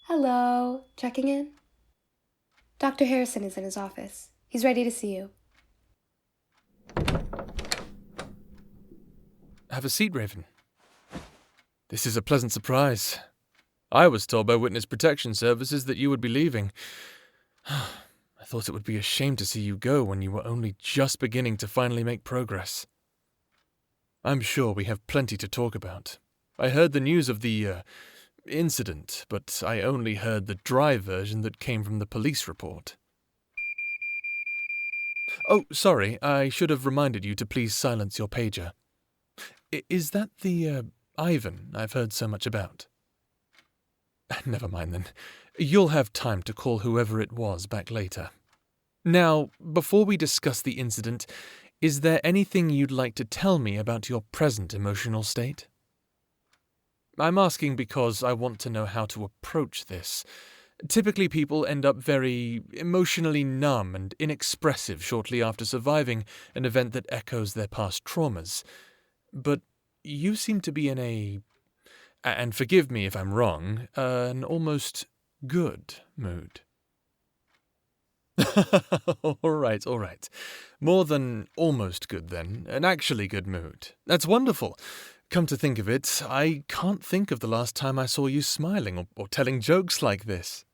Hello. Checking in? Dr. Harrison is in his office. He's ready to see you. Have a seat, Raven. This is a pleasant surprise. I was told by Witness Protection Services that you would be leaving. I thought it would be a shame to see you go when you were only just beginning to finally make progress. I'm sure we have plenty to talk about. I heard the news of the, incident, but I only heard the dry version that came from the police report. Oh, sorry, I should have reminded you to please silence your pager. Is that the, Ivan I've heard so much about? Never mind then. You'll have time to call whoever it was back later. Now, before we discuss the incident, is there anything you'd like to tell me about your present emotional state? I'm asking because I want to know how to approach this. Typically, people end up very emotionally numb and inexpressive shortly after surviving an event that echoes their past traumas. But you seem to be in and forgive me if I'm wrong, an almost good mood. All right. More than almost good, then. An actually good mood. That's wonderful. Come to think of it, I can't think of the last time I saw you smiling or telling jokes like this.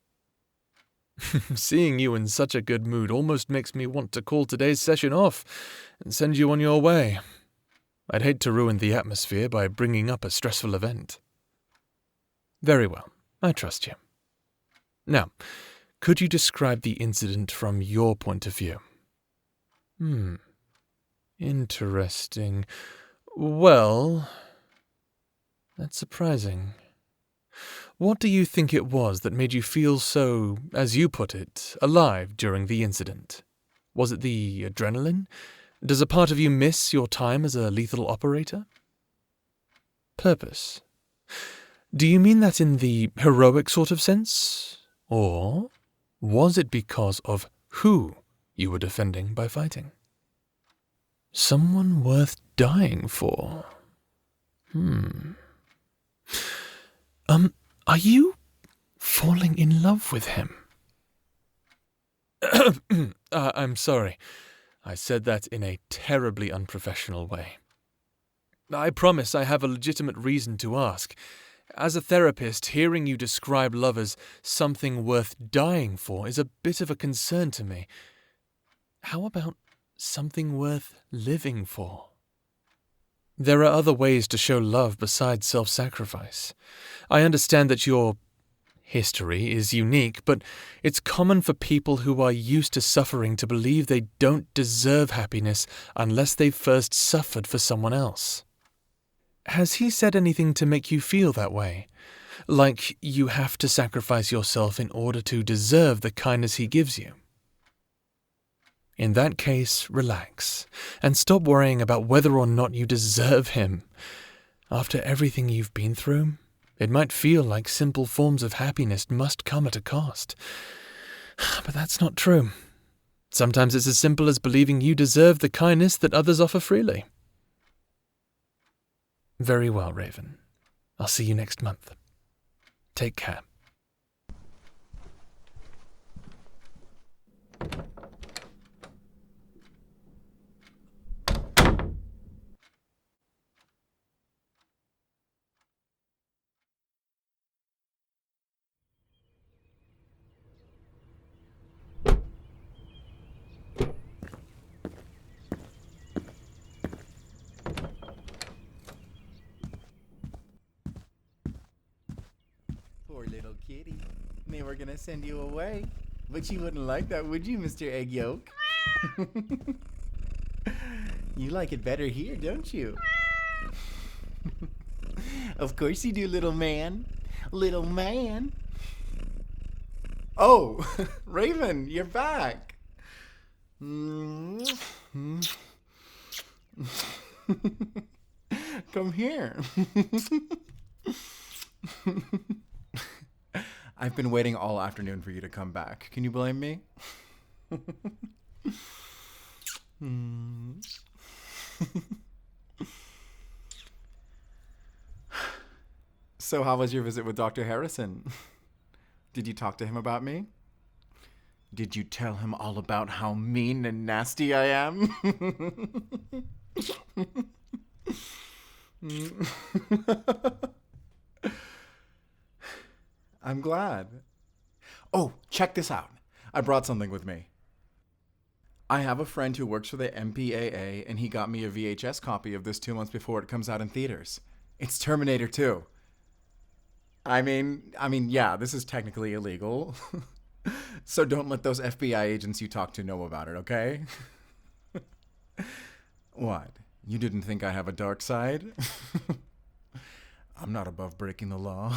Seeing you in such a good mood almost makes me want to call today's session off and send you on your way. I'd hate to ruin the atmosphere by bringing up a stressful event. Very well, I trust you. Now, could you describe the incident from your point of view? Interesting. Well, that's surprising. What do you think it was that made you feel so, as you put it, alive during the incident? Was it the adrenaline? Does a part of you miss your time as a lethal operator? Purpose. Do you mean that in the heroic sort of sense? Or was it because of who you were defending by fighting? Someone worth dying for. Are you falling in love with him? I'm sorry. I said that in a terribly unprofessional way. I promise I have a legitimate reason to ask. As a therapist, hearing you describe love as something worth dying for is a bit of a concern to me. How about something worth living for? There are other ways to show love besides self-sacrifice. I understand that your history is unique, but it's common for people who are used to suffering to believe they don't deserve happiness unless they've first suffered for someone else. Has he said anything to make you feel that way? Like you have to sacrifice yourself in order to deserve the kindness he gives you? In that case, relax, and stop worrying about whether or not you deserve him. After everything you've been through, it might feel like simple forms of happiness must come at a cost. But that's not true. Sometimes it's as simple as believing you deserve the kindness that others offer freely. Very well, Raven. I'll see you next month. Take care. Poor little kitty. They were gonna send you away. But you wouldn't like that, would you, Mr. Egg Yolk? You like it better here, don't you? Of course you do, little man. Little man. Oh, Raven, you're back. Come here. I've been waiting all afternoon for you to come back. Can you blame me? So how was your visit with Dr. Harrison? Did you talk to him about me? Did you tell him all about how mean and nasty I am? I'm glad. Oh, check this out. I brought something with me. I have a friend who works for the MPAA, and he got me a VHS copy of this 2 months before it comes out in theaters. It's Terminator 2. I mean, yeah, this is technically illegal. So don't let those FBI agents you talk to know about it, okay? What? You didn't think I have a dark side? I'm not above breaking the law.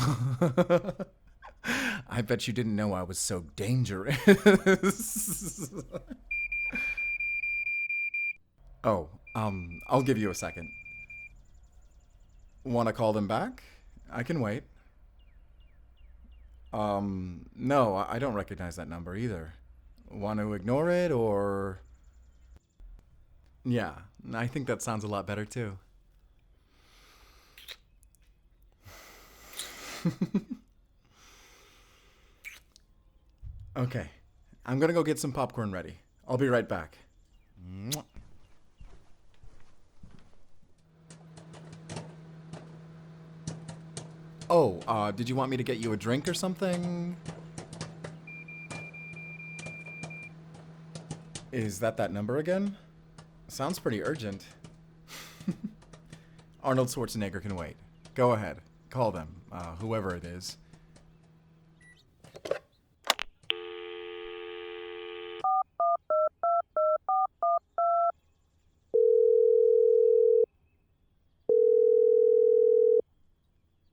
I bet you didn't know I was so dangerous. Oh, I'll give you a second. Want to call them back? I can wait. No, I don't recognize that number either. Want to ignore it, or... Yeah, I think that sounds a lot better too. Okay, I'm gonna go get some popcorn ready. I'll be right back. Mwah. Oh, did you want me to get you a drink or something? Is that number again? Sounds pretty urgent. Arnold Schwarzenegger can wait. Go ahead. Call them, whoever it is.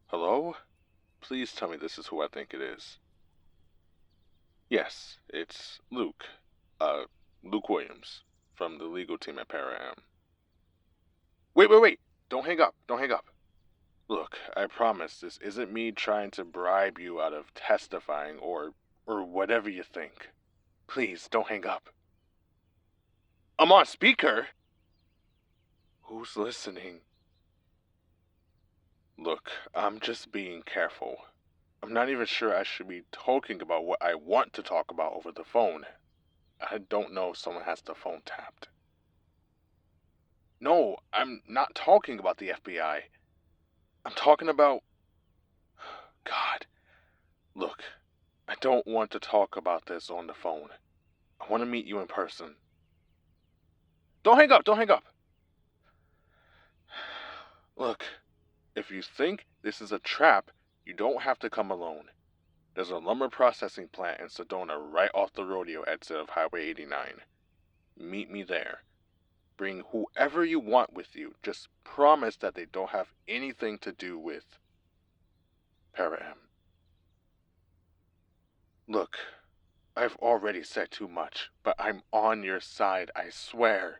Hello? Please tell me this is who I think it is. Yes, it's Luke. Luke Williams from the legal team at Para-Am. Wait. Don't hang up. Look, I promise this isn't me trying to bribe you out of testifying or whatever you think. Please, don't hang up. I'm on speaker. Who's listening? Look, I'm just being careful. I'm not even sure I should be talking about what I want to talk about over the phone. I don't know if someone has the phone tapped. No, I'm not talking about the FBI. I'm talking about... God. Look, I don't want to talk about this on the phone. I want to meet you in person. Don't hang up! Look, if you think this is a trap, you don't have to come alone. There's a lumber processing plant in Sedona right off the rodeo exit of Highway 89. Meet me there. Bring whoever you want with you. Just promise that they don't have anything to do with Para-Am. Look, I've already said too much, but I'm on your side, I swear.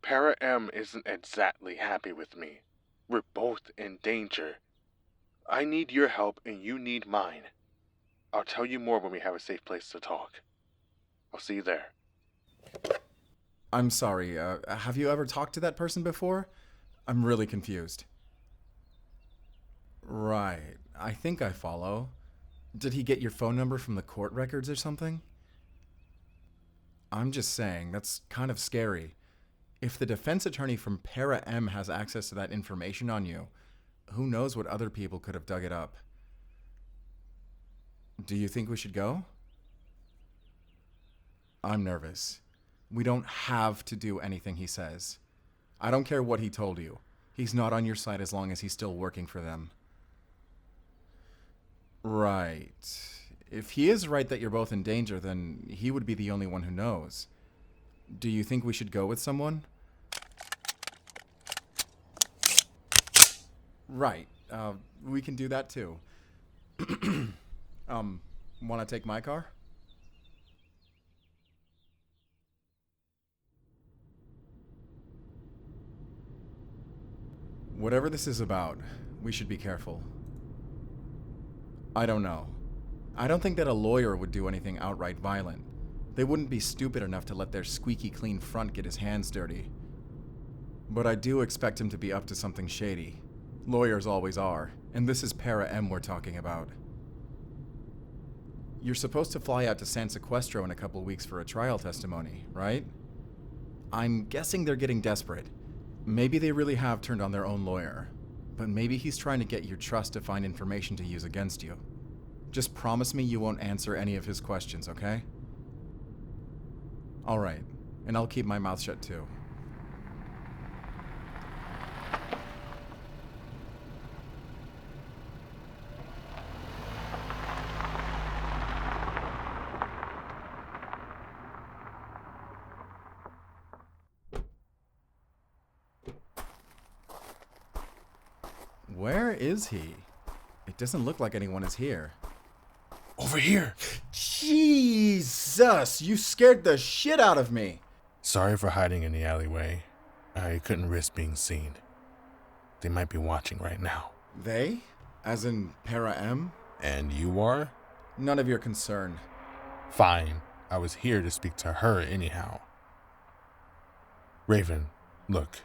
Para-Am isn't exactly happy with me. We're both in danger. I need your help and you need mine. I'll tell you more when we have a safe place to talk. I'll see you there. I'm sorry, have you ever talked to that person before? I'm really confused. Right, I think I follow. Did he get your phone number from the court records or something? I'm just saying, that's kind of scary. If the defense attorney from Para-Am has access to that information on you, who knows what other people could have dug it up. Do you think we should go? I'm nervous. We don't have to do anything he says. I don't care what he told you. He's not on your side as long as he's still working for them. Right. If he is right that you're both in danger, then he would be the only one who knows. Do you think we should go with someone? Right. We can do that too. Want to take my car? Whatever this is about, we should be careful. I don't know. I don't think that a lawyer would do anything outright violent. They wouldn't be stupid enough to let their squeaky clean front get his hands dirty. But I do expect him to be up to something shady. Lawyers always are, and this is Para-Am we're talking about. You're supposed to fly out to San Sequestro in a couple weeks for a trial testimony, right? I'm guessing they're getting desperate. Maybe they really have turned on their own lawyer, but maybe he's trying to get your trust to find information to use against you. Just promise me you won't answer any of his questions, okay? All right, and I'll keep my mouth shut too. Where is he? It doesn't look like anyone is here. Over here. Jesus! You scared the shit out of me! Sorry for hiding in the alleyway. I couldn't risk being seen. They might be watching right now. They? As in Para M? And you are? None of your concern. Fine. I was here to speak to her anyhow. Raven, look.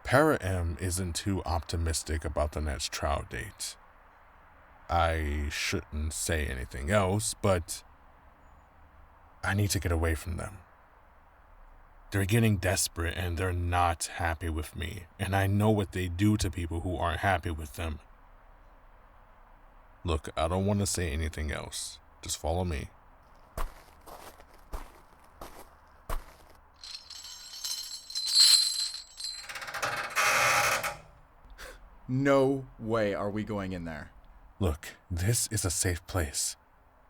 Para M isn't too optimistic about the next trial date. I shouldn't say anything else, but I need to get away from them. They're getting desperate and they're not happy with me, and I know what they do to people who aren't happy with them. Look, I don't want to say anything else. Just follow me. No way are we going in there. Look, this is a safe place.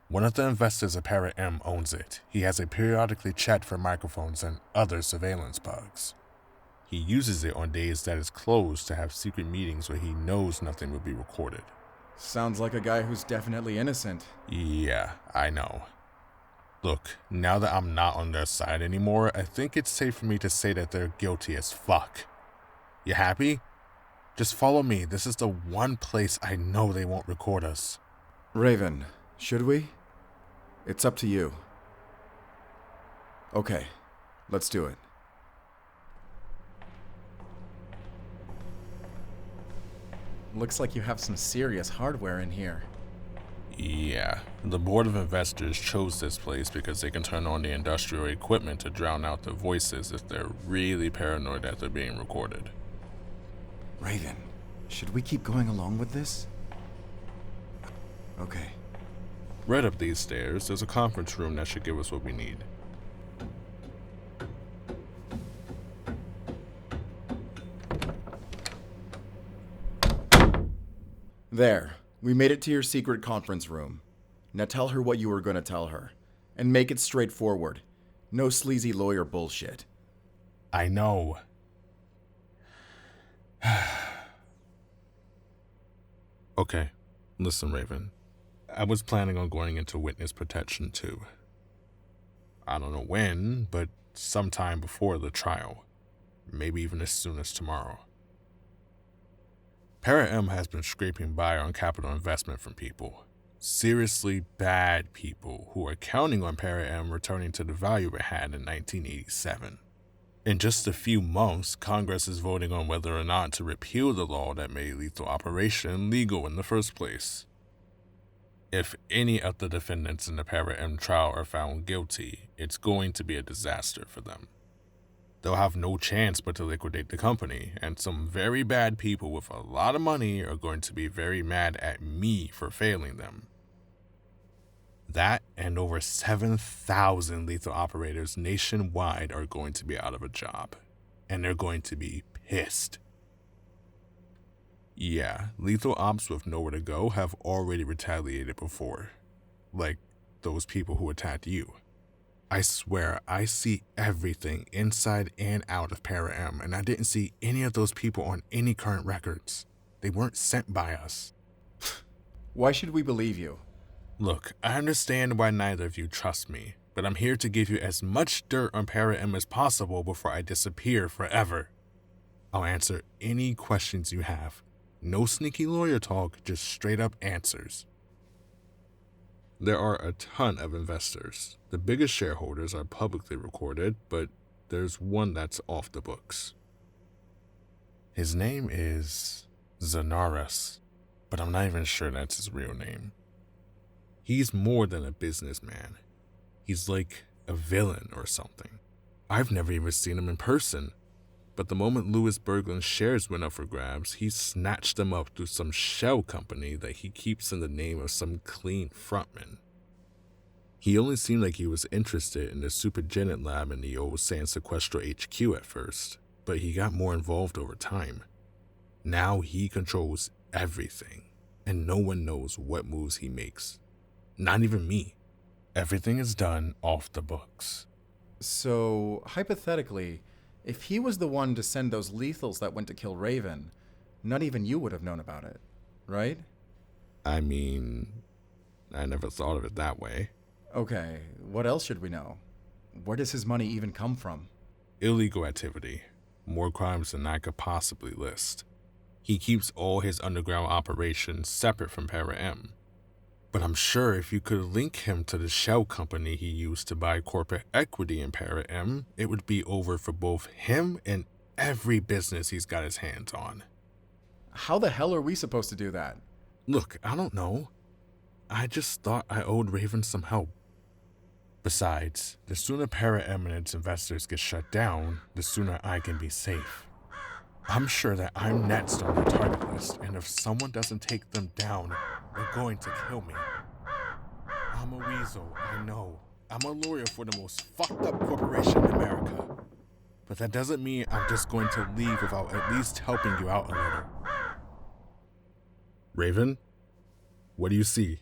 One of the investors of Para M owns it. He has it periodically checked for microphones and other surveillance bugs. He uses it on days that it's closed to have secret meetings where he knows nothing will be recorded. Sounds like a guy who's definitely innocent. Yeah, I know. Look, now that I'm not on their side anymore, I think it's safe for me to say that they're guilty as fuck. You happy? Just follow me. This is the one place I know they won't record us. Raven, should we? It's up to you. Okay, let's do it. Looks like you have some serious hardware in here. Yeah, the board of investors chose this place because they can turn on the industrial equipment to drown out the voices if they're really paranoid that they're being recorded. Raven, should we keep going along with this? Okay. Right up these stairs, there's a conference room that should give us what we need. There. We made it to your secret conference room. Now tell her what you were going to tell her. And make it straightforward. No sleazy lawyer bullshit. I know. Okay, listen, Raven. I was planning on going into witness protection too. I don't know when, but sometime before the trial. Maybe even as soon as tomorrow. Para M has been scraping by on capital investment from people. Seriously bad people who are counting on Para M returning to the value it had in 1987. In just a few months, Congress is voting on whether or not to repeal the law that made lethal operation legal in the first place. If any of the defendants in the Para M trial are found guilty, it's going to be a disaster for them. They'll have no chance but to liquidate the company, and some very bad people with a lot of money are going to be very mad at me for failing them. That and over 7,000 lethal operators nationwide are going to be out of a job, and they're going to be pissed. Yeah, lethal ops with nowhere to go have already retaliated before, like those people who attacked you. I swear, I see everything inside and out of Para M, and I didn't see any of those people on any current records. They weren't sent by us. Why should we believe you? Look, I understand why neither of you trust me, but I'm here to give you as much dirt on Para M as possible before I disappear forever. I'll answer any questions you have. No sneaky lawyer talk, just straight up answers. There are a ton of investors. The biggest shareholders are publicly recorded, but there's one that's off the books. His name is Zanaras. but I'm not even sure that's his real name. He's more than a businessman. He's like a villain or something. I've never even seen him in person, but the moment Louis Berglund's shares went up for grabs, he snatched them up through some shell company that he keeps in the name of some clean frontman. He only seemed like he was interested in the supergenet lab in the old San Sequestro HQ at first, but he got more involved over time. Now he controls everything, and no one knows what moves he makes. Not even me. Everything is done off the books. So, hypothetically, if he was the one to send those lethals that went to kill Raven, not even you would have known about it, right? I mean, I never thought of it that way. Okay, what else should we know? Where does his money even come from? Illegal activity. More crimes than I could possibly list. He keeps all his underground operations separate from Para-M. But I'm sure if you could link him to the shell company he used to buy corporate equity in Para-M, it would be over for both him and every business he's got his hands on. How the hell are we supposed to do that? Look, I don't know. I just thought I owed Raven some help. Besides, the sooner Para-M and its investors get shut down, the sooner I can be safe. I'm sure that I'm next on their target list, and if someone doesn't take them down, they're going to kill me. I'm a weasel, I know. I'm a lawyer for the most fucked up corporation in America. But that doesn't mean I'm just going to leave without at least helping you out a little. Raven, what do you see?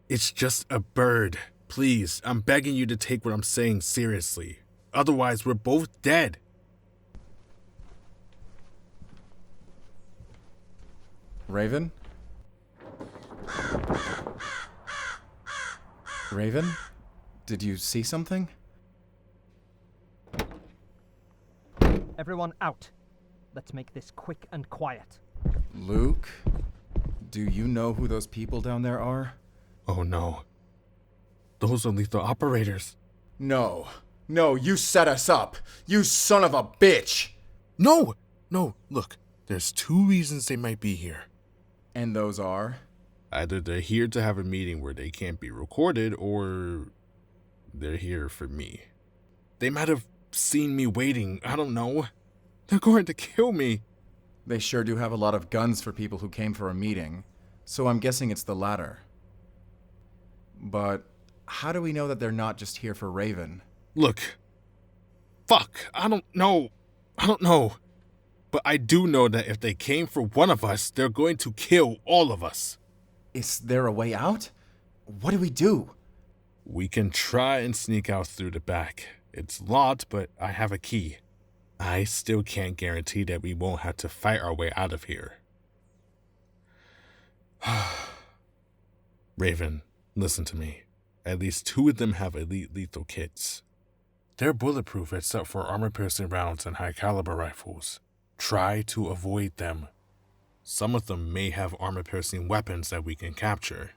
It's just a bird. Please, I'm begging you to take what I'm saying seriously. Otherwise, we're both dead. Raven? Raven? Did you see something? Everyone out. Let's make this quick and quiet. Luke? Do you know who those people down there are? Oh no. Those are lethal operators. No, you set us up! You son of a bitch! No, look, there's two reasons they might be here. And those are? Either they're here to have a meeting where they can't be recorded, or they're here for me. They might have seen me waiting, I don't know. They're going to kill me. They sure do have a lot of guns for people who came for a meeting, so I'm guessing it's the latter. But how do we know that they're not just here for Raven? Look, I don't know. But I do know that if they came for one of us, they're going to kill all of us. Is there a way out? What do we do? We can try and sneak out through the back. It's locked, but I have a key. I still can't guarantee that we won't have to fight our way out of here. Raven, listen to me. At least two of them have elite lethal kits. They're bulletproof except for armor-piercing rounds and high-caliber rifles. Try to avoid them. Some of them may have armor-piercing weapons that we can capture.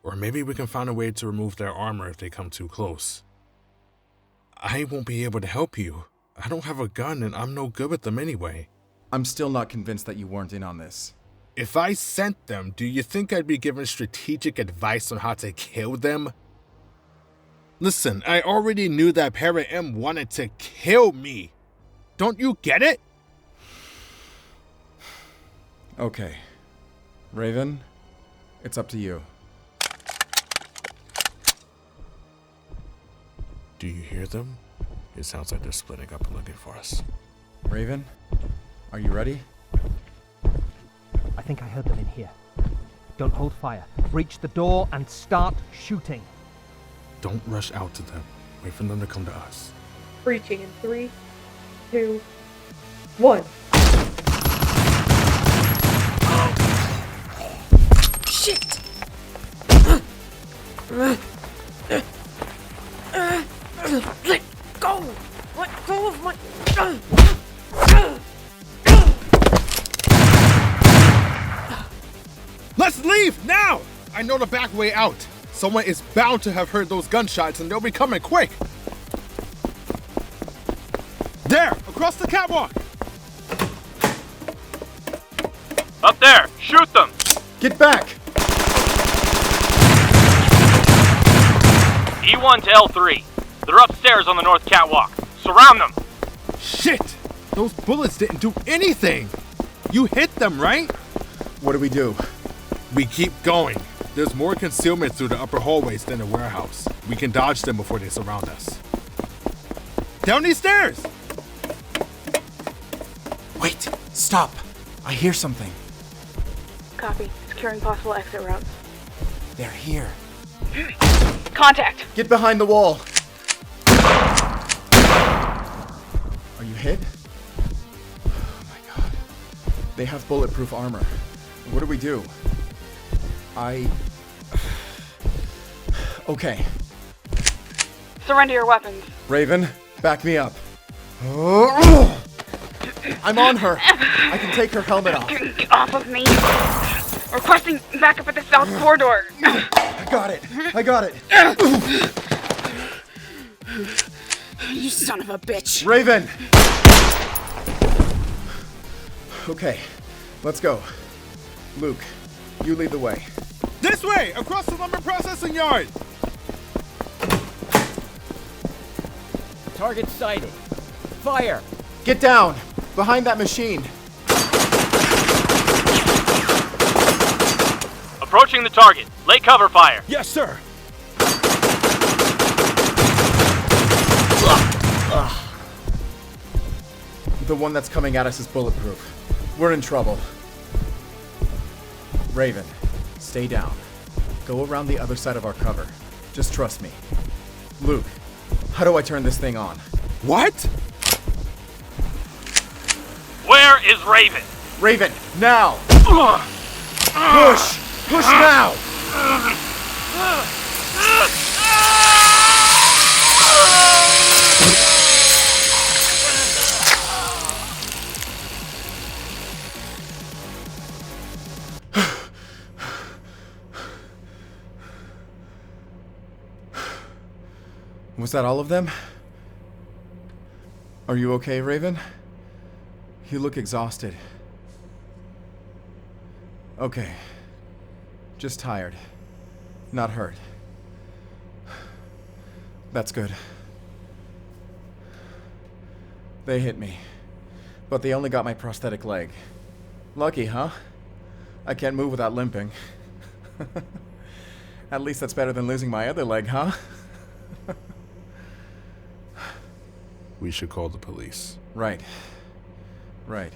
Or maybe we can find a way to remove their armor if they come too close. I won't be able to help you. I don't have a gun and I'm no good with them anyway. I'm still not convinced that you weren't in on this. If I sent them, do you think I'd be given strategic advice on how to kill them? Listen, I already knew that Para-M wanted to kill me. Don't you get it? Okay. Raven, it's up to you. Do you hear them? It sounds like they're splitting up and looking for us. Raven, are you ready? I think I heard them in here. Don't hold fire. Breach the door and start shooting. Don't rush out to them. Wait for them to come to us. Breaching in 3, 2, 1. Shit! Let go! Let go of my... Let's leave now! I know the back way out. Someone is bound to have heard those gunshots and they'll be coming quick. There, across the catwalk. Up there! Shoot them! Get back! E1 to L3. They're upstairs on the north catwalk. Surround them! Shit! Those bullets didn't do anything! You hit them, right? What do we do? We keep going. There's more concealment through the upper hallways than the warehouse. We can dodge them before they surround us. Down these stairs! Wait! Stop! I hear something. Copy. Securing possible exit routes. They're here. Contact! Get behind the wall! Are you hit? Oh my god. They have bulletproof armor. What do we do? Okay. Surrender your weapons. Raven, back me up. I'm on her. I can take her helmet off. Get off of me. Requesting backup at the south corridor. I got it. I got it. You son of a bitch. Raven! Okay, let's go. Luke, you lead the way. This way! Across the lumber processing yard! Target sighted. Fire! Get down! Behind that machine! Approaching the target. Lay cover fire. Yes, sir! The one that's coming at us is bulletproof. We're in trouble. Raven, stay down. Go around the other side of our cover. Just trust me. Luke, how do I turn this thing on? What? Where is Raven? Raven, now! Push! Push now! Was that all of them? Are you okay, Raven? You look exhausted. Okay. Just tired. Not hurt. That's good. They hit me. But they only got my prosthetic leg. Lucky, huh? I can't move without limping. At least that's better than losing my other leg, huh? We should call the police. Right. Right.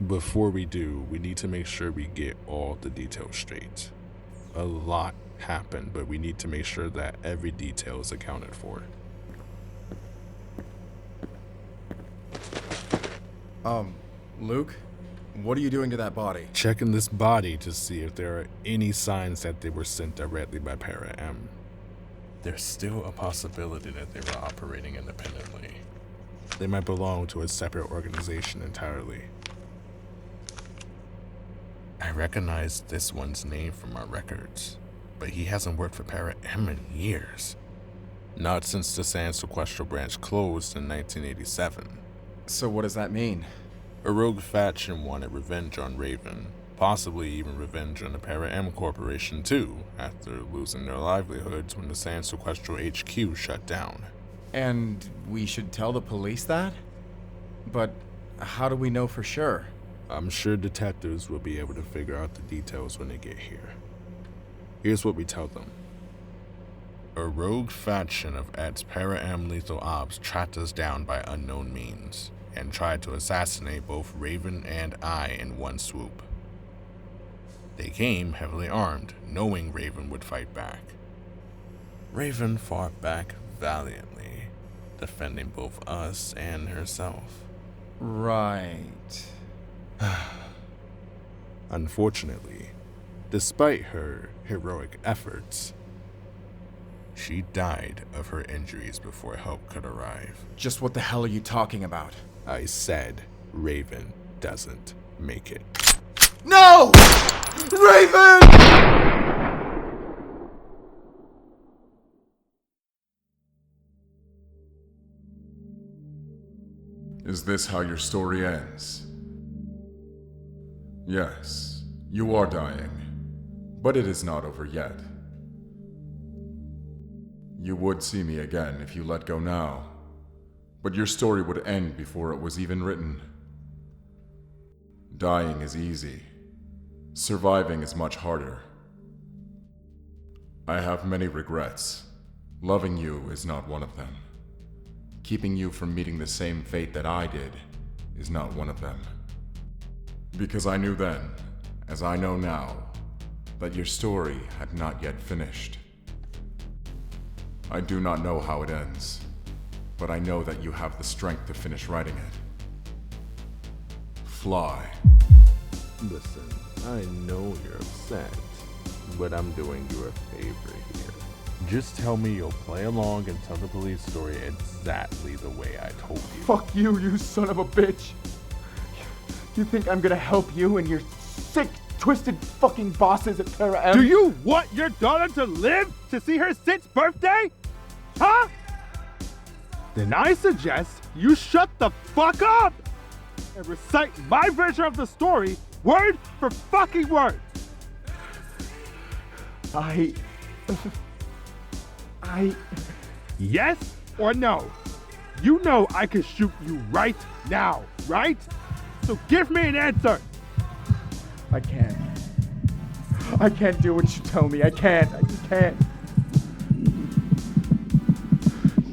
Before we do, we need to make sure we get all the details straight. A lot happened, but we need to make sure that every detail is accounted for. Luke? What are you doing to that body? Checking this body to see if there are any signs that they were sent directly by Para-M. There's still a possibility that they were operating independently. They might belong to a separate organization entirely. I recognize this one's name from our records, but he hasn't worked for Para-M in years. Not since the San Sequestral branch closed in 1987. So what does that mean? A rogue faction wanted revenge on Raven, possibly even revenge on the Para-M Corporation too, after losing their livelihoods when the San Sequestral HQ shut down. And we should tell the police that? But how do we know for sure? I'm sure detectives will be able to figure out the details when they get here. Here's what we tell them. A rogue faction of ex-Para-M Lethal Ops tracked us down by unknown means, and tried to assassinate both Raven and I in one swoop. They came heavily armed, knowing Raven would fight back. Raven fought back valiantly, defending both us and herself. Right. Unfortunately, despite her heroic efforts, she died of her injuries before help could arrive. Just what the hell are you talking about? I said Raven doesn't make it. No! Raven! Is this how your story ends? Yes, you are dying, but it is not over yet. You would see me again if you let go now, but your story would end before it was even written. Dying is easy. Surviving is much harder. I have many regrets. Loving you is not one of them. Keeping you from meeting the same fate that I did is not one of them. Because I knew then, as I know now, that your story had not yet finished. I do not know how it ends, but I know that you have the strength to finish writing it. Fly. Listen, I know you're upset, but I'm doing you a favor here. Just tell me you'll play along and tell the police story exactly the way I told you. Fuck you, you son of a bitch. You think I'm gonna help you and your sick, twisted fucking bosses at Para M? Do you want your daughter to live to see her 6th birthday? Huh? Then I suggest you shut the fuck up and recite my version of the story word for fucking word. Yes or no? You know I can shoot you right now, right? So give me an answer. I can't. I can't do what you tell me. I can't. I just can't.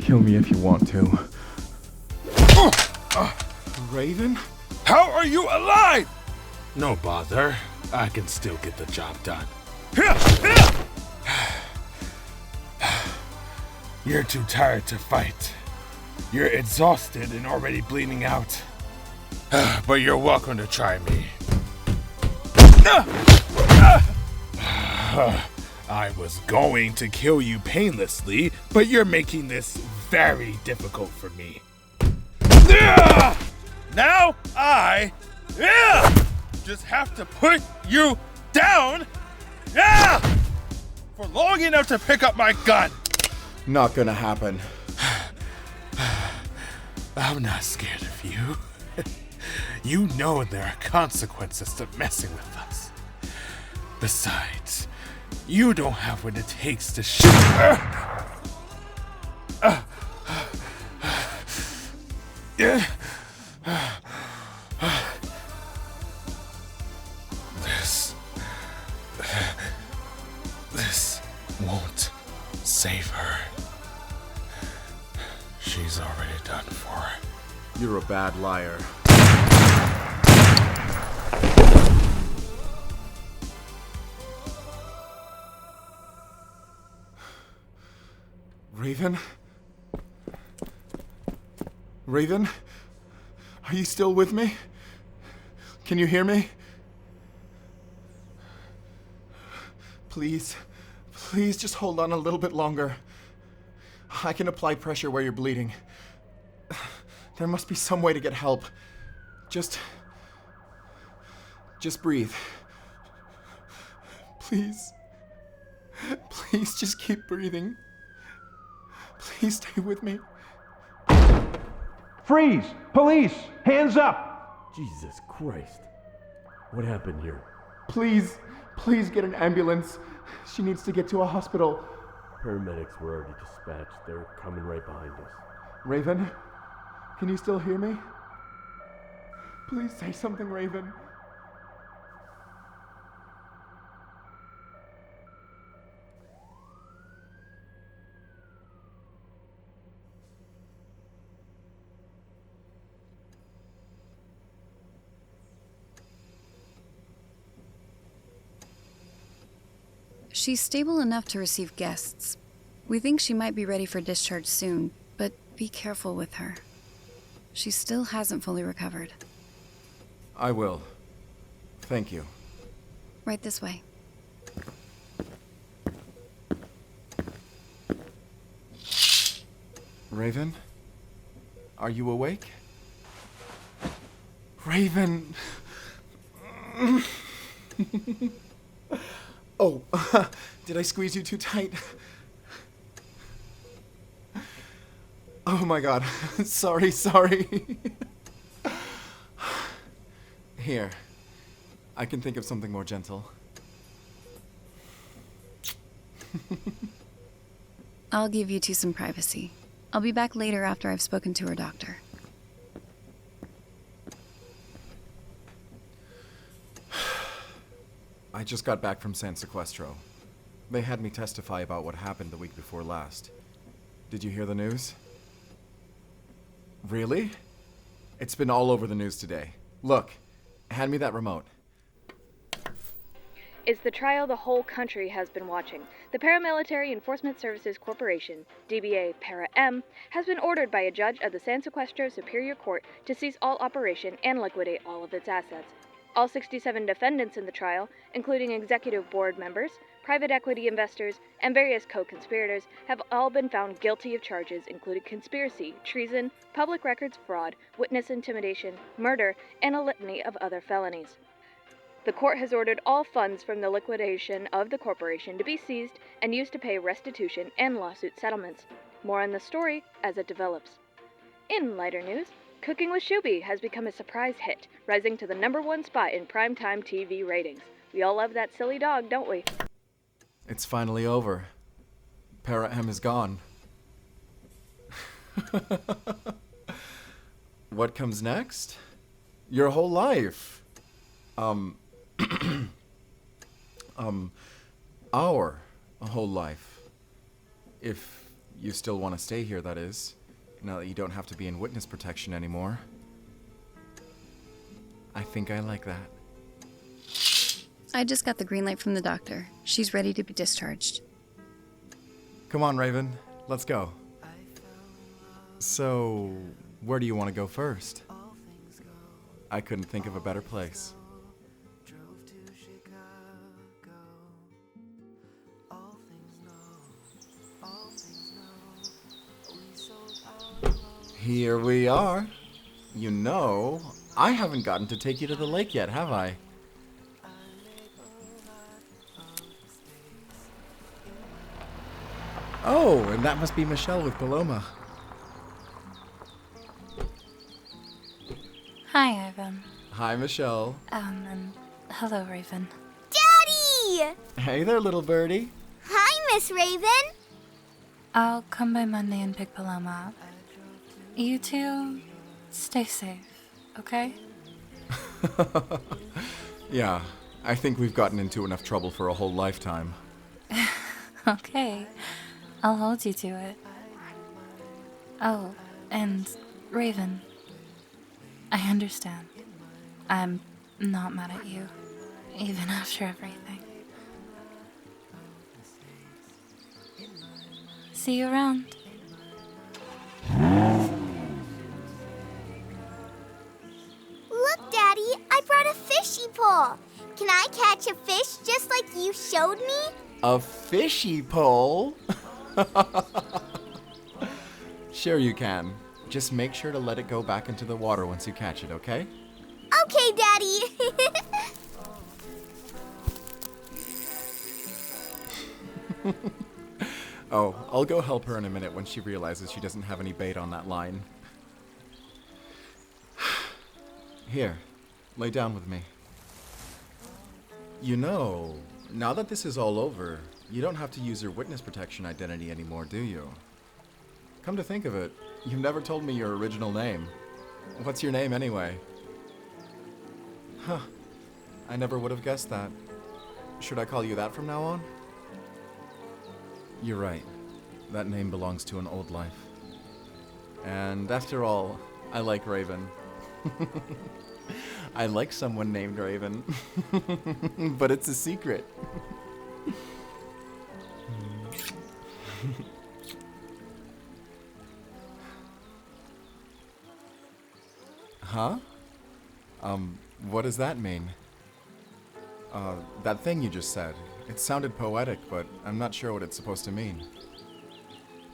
Kill me if you want to. Raven? How are you alive? No bother. I can still get the job done. You're too tired to fight. You're exhausted and already bleeding out. But you're welcome to try me. I was going to kill you painlessly, but you're making this very difficult for me. Now I just have to put you down for long enough to pick up my gun. Not gonna happen. I'm not scared of you. You know there are consequences to messing with us. Besides, you don't have what it takes to shoot. This won't save her. She's already done for. You're a bad liar. Raven? Raven? Are you still with me? Can you hear me? Please, please just hold on a little bit longer. I can apply pressure where you're bleeding. There must be some way to get help. Just breathe. Please. Please just keep breathing. Please stay with me. Freeze! Police! Hands up! Jesus Christ. What happened here? Please get an ambulance. She needs to get to a hospital. Paramedics were already dispatched. They're coming right behind us. Raven? Can you still hear me? Please say something, Raven. She's stable enough to receive guests. We think she might be ready for discharge soon, but be careful with her. She still hasn't fully recovered. I will. Thank you. Right this way. Raven? Are you awake? Raven! Oh, did I squeeze you too tight? Oh my god. Sorry. Here. I can think of something more gentle. I'll give you two some privacy. I'll be back later after I've spoken to her doctor. I just got back from San Sequestro. They had me testify about what happened the week before last. Did you hear the news? Really? It's been all over the news today. Look, hand me that remote. Is the trial the whole country has been watching. The Paramilitary Enforcement Services Corporation, DBA Para-M, has been ordered by a judge of the San Sequestro Superior Court to cease all operation and liquidate all of its assets. All 67 defendants in the trial, including executive board members, private equity investors, and various co-conspirators, have all been found guilty of charges including conspiracy, treason, public records fraud, witness intimidation, murder, and a litany of other felonies. The court has ordered all funds from the liquidation of the corporation to be seized and used to pay restitution and lawsuit settlements. More on the story as it develops. In lighter news, Cooking with Shuby has become a surprise hit, rising to the #1 spot in primetime TV ratings. We all love that silly dog, don't we? It's finally over. Para-M is gone. What comes next? Your whole life. Our whole life. If you still want to stay here, that is. Now that you don't have to be in witness protection anymore. I think I like that. I just got the green light from the doctor. She's ready to be discharged. Come on, Raven. Let's go. So, where do you want to go first? I couldn't think of a better place. Here we are. You know, I haven't gotten to take you to the lake yet, have I? Oh, and that must be Michelle with Paloma. Hi, Ivan. Hi, Michelle. And hello, Raven. Daddy! Hey there, little birdie. Hi, Miss Raven. I'll come by Monday and pick Paloma up. You two, stay safe, okay? Yeah, I think we've gotten into enough trouble for a whole lifetime. Okay, I'll hold you to it. Oh, and Raven, I understand. I'm not mad at you, even after everything. See you around. Look, Daddy, I brought a fishy pole. Can I catch a fish just like you showed me? A fishy pole? Sure you can. Just make sure to let it go back into the water once you catch it, okay? Okay, Daddy. Oh, I'll go help her in a minute when she realizes she doesn't have any bait on that line. Here, lay down with me. You know, now that this is all over, you don't have to use your witness protection identity anymore, do you? Come to think of it, you've never told me your original name. What's your name anyway? Huh, I never would have guessed that. Should I call you that from now on? You're right. That name belongs to an old life. And after all, I like Raven. I like someone named Raven. But it's a secret. Huh? What does that mean? That thing you just said. It sounded poetic, but I'm not sure what it's supposed to mean.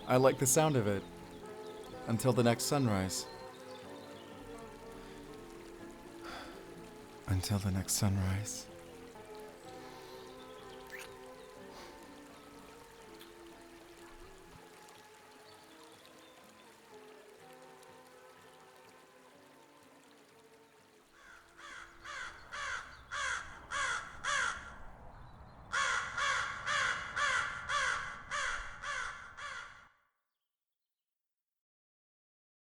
I like the sound of it. Until the next sunrise. Until the next sunrise.